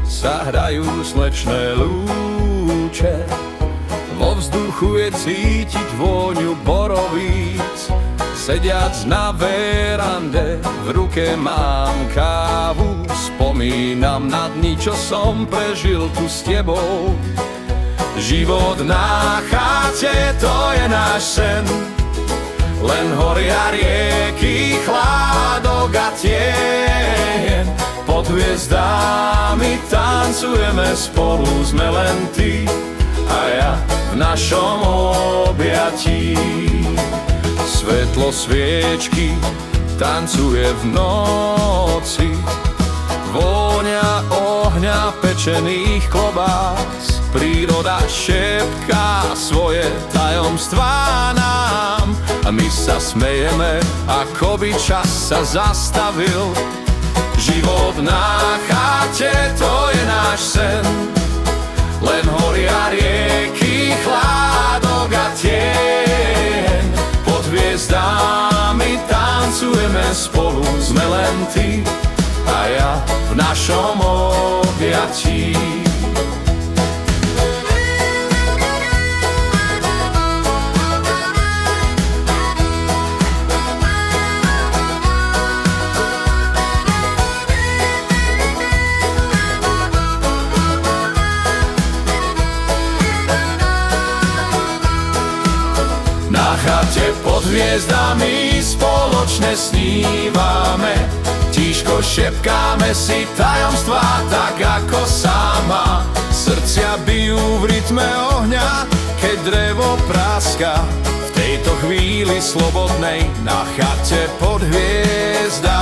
sa hrajú slnečné lúče. Vo vzduchu je cítiť vôňu borovíc. Sediac na verande, v ruke mám kávu. Spomínam na dni, čo som prežil tu s tebou. Život na cháte, to je náš sen. Len horia rieky, chládok a tieň. Pod hviezdami tancujeme spolu, sme len ty a ja v našom objatí. Svetlo sviečky tancuje v noci, vôňa ohňa pečených klobás. Príroda šepká svoje tajomstvá nám a my sa smejeme, ako by čas sa zastavil. Život na cháte, to je náš sen. Len horia rieky, chládok a tieň. Pod hviezdami tancujeme spolu, sme len ty a ja v našom objatí. Na chate pod hviezdami spoločne snívame, tížko šepkáme si tajomstvá, tak ako sama. Srdcia bijú v rytme ohňa, keď drevo praska. V tejto chvíli slobodnej na chate pod hviezdami.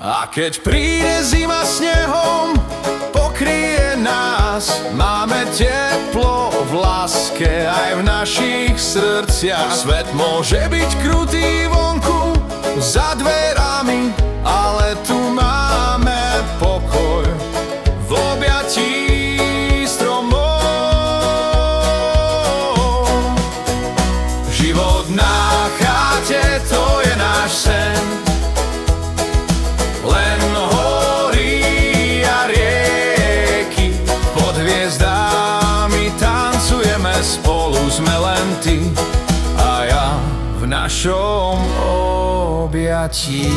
A keď príde zima snehom, pokrie nás, máme teplo v láske aj v našich srdciach. Svet môže byť krutý vonku, za dverami, ale tu máme pokoj v objatí stromov. Život na cháte, to je náš sen. Len hory a rieky, pod hviezdami tancujeme spolu, sme len ty a ja v našom objatí.